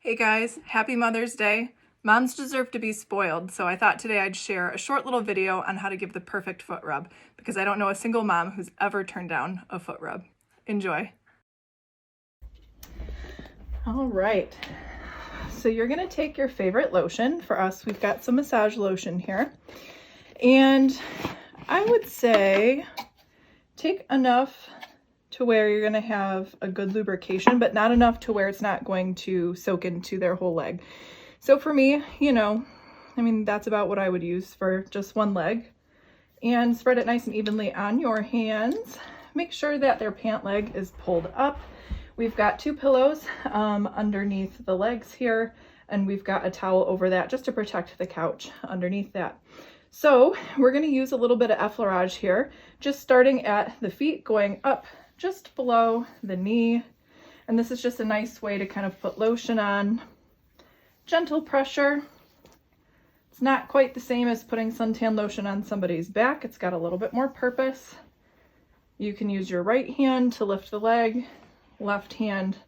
Hey guys, happy Mother's Day. Moms deserve to be spoiled, so I thought today I'd share a short little video on how to give the perfect foot rub, because I don't know a single mom who's ever turned down a foot rub. Enjoy. All right, so you're gonna take your favorite lotion. For us, we've got some massage lotion here. And I would say take enough to where you're gonna have a good lubrication, but not enough to where it's not going to soak into their whole leg. So for me, that's about what I would use for just one leg. And spread it nice and evenly on your hands. Make sure that their pant leg is pulled up. We've got two pillows underneath the legs here, and we've got a towel over that just to protect the couch underneath that. So we're gonna use a little bit of Effleurage here, just starting at the feet, going up just below the knee. And this is just a nice way to kind of put lotion on. Gentle pressure. It's not quite the same as putting suntan lotion on somebody's back. It's got a little bit more purpose. You can use your right hand to lift the leg, left hand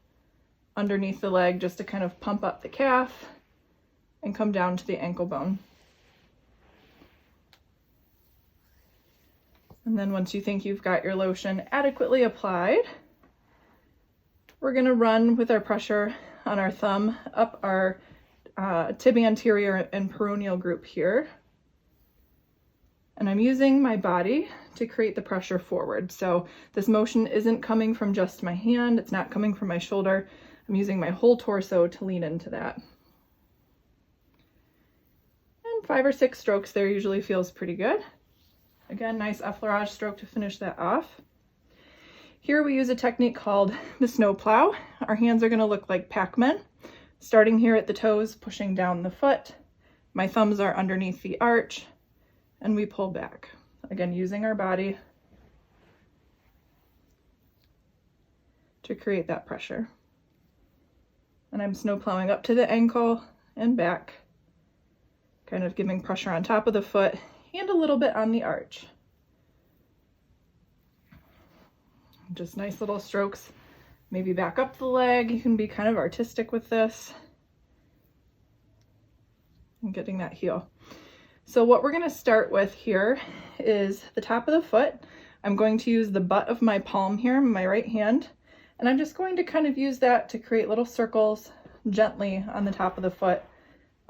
underneath the leg just to kind of pump up the calf and come down to the ankle bone. And then once you think you've got your lotion adequately applied, we're gonna run with our pressure on our thumb up our tibia anterior and peroneal group here. And I'm using my body to create the pressure forward. So this motion isn't coming from just my hand, it's not coming from my shoulder. I'm using my whole torso to lean into that. And 5 or 6 strokes there usually feels pretty good. Again, nice Effleurage stroke to finish that off. Here we use a technique called the Snowplow. Our hands are going to look like Pac-Man, starting here at the toes, pushing down the foot. My thumbs are underneath the arch, and we pull back. Again, using our body to create that pressure. And I'm snowplowing up to the ankle and back, kind of giving pressure on top of the foot and a little bit on the arch. Just nice little strokes. Maybe back up the leg. You can be kind of artistic with this. And getting that heel. So what we're going to start with here is the top of the foot. I'm going to use the butt of my palm here, my right hand, and I'm just going to kind of use that to create little circles gently on the top of the foot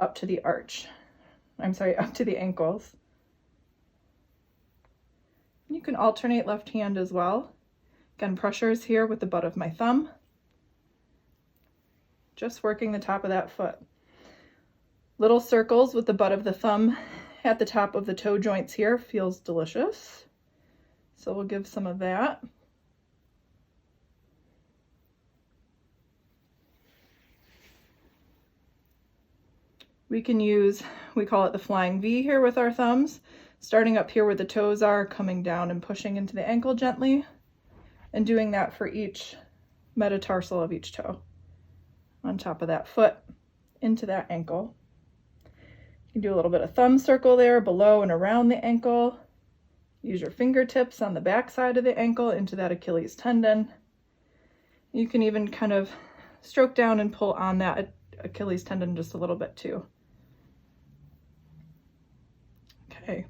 up to the arch. Up to the ankles. You can alternate left hand as well. Again, pressure is here with the butt of my thumb. Just working the top of that foot. Little circles with the butt of the thumb at the top of the toe joints here feels delicious. So we'll give some of that. We can use, we call it the flying V here with our thumbs, starting up here where the toes are, coming down and pushing into the ankle gently, and doing that for each metatarsal of each toe. On top of that foot, into that ankle. You can do a little bit of thumb circle there, below and around the ankle. Use your fingertips on the back side of the ankle into that Achilles tendon. You can even kind of stroke down and pull on that Achilles tendon just a little bit too. Okay.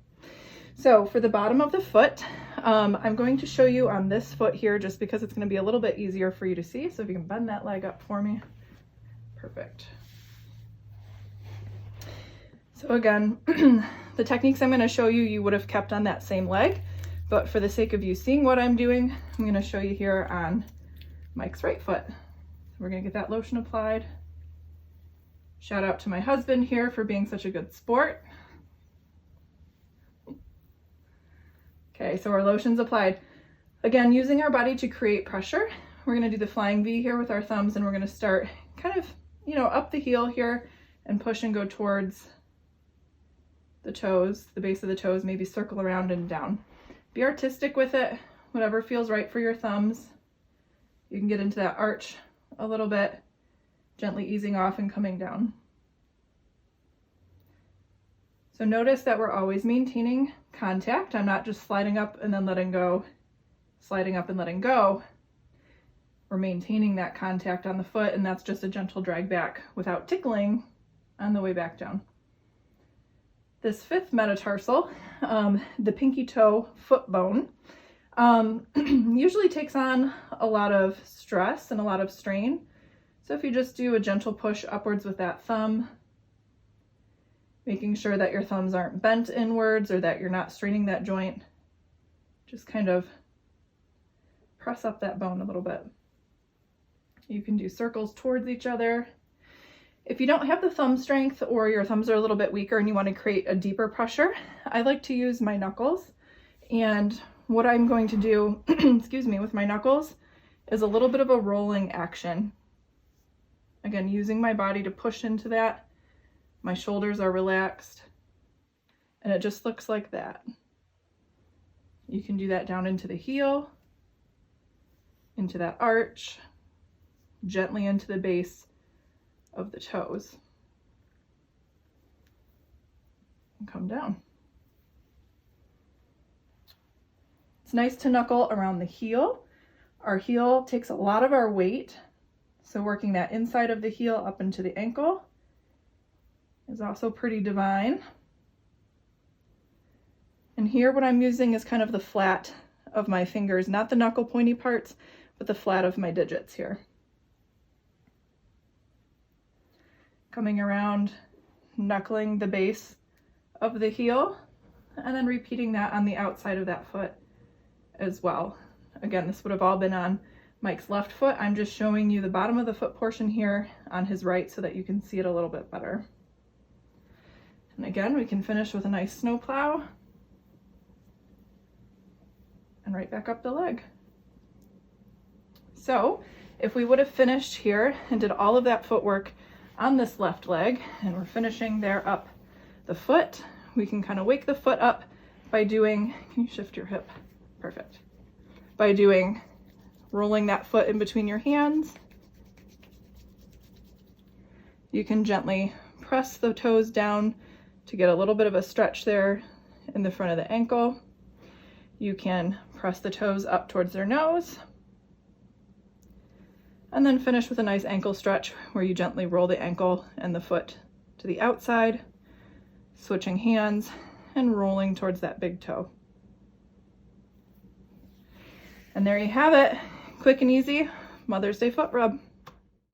So for the bottom of the foot, I'm going to show you on this foot here just because it's going to be a little bit easier for you to see. So if you can bend that leg up for me. Perfect. So again, the techniques I'm going to show you, you would have kept on that same leg, but for the sake of you seeing what I'm doing, I'm going to show you here on Mike's right foot. So we're going to get that lotion applied. Shout out to my husband here for being such a good sport. Okay, so our lotion's applied. Again, using our body to create pressure, we're gonna do the flying V here with our thumbs, and we're gonna start kind of, up the heel here and push and go towards the toes, the base of the toes, maybe circle around and down. Be artistic with it, whatever feels right for your thumbs. You can get into that arch a little bit, gently easing off and coming down. So notice that we're always maintaining contact. I'm not just sliding up and then letting go, sliding up and letting go. we're maintaining that contact on the foot, and that's just a gentle drag back without tickling on the way back down. This fifth metatarsal, the pinky toe foot bone, usually takes on a lot of stress and a lot of strain. So if you just do a gentle push upwards with that thumb, making sure that your thumbs aren't bent inwards or that you're not straining that joint, just kind of press up that bone a little bit. You can do circles towards each other. If you don't have the thumb strength or your thumbs are a little bit weaker and you want to create a deeper pressure, I like to use my knuckles. And what I'm going to do, excuse me, with my knuckles is a little bit of a rolling action. Again, using my body to push into that. My shoulders are relaxed, and it just looks like that. You can do that down into the heel, into that arch, gently into the base of the toes, and come down. It's nice to knuckle around the heel. Our heel takes a lot of our weight, so working that inside of the heel up into the ankle is also pretty divine. And here what I'm using is kind of the flat of my fingers, not the knuckle pointy parts, but the flat of my digits here. Coming around, knuckling the base of the heel, and then repeating that on the outside of that foot as well. Again, this would have all been on Mike's left foot. I'm just showing you the bottom of the foot portion here on his right so that you can see it a little bit better. And again, we can finish with a nice snowplow and right back up the leg. So if we would have finished here and did all of that footwork on this left leg, and we're finishing there up the foot, we can kind of wake the foot up by doing, can you shift your hip? Perfect. By doing, rolling that foot in between your hands. You can gently press the toes down to get a little bit of a stretch there in the front of the ankle. You can press the toes up towards their nose, and then finish with a nice ankle stretch where you gently roll the ankle and the foot to the outside, switching hands and rolling towards that big toe. And there you have it, quick and easy Mother's Day foot rub.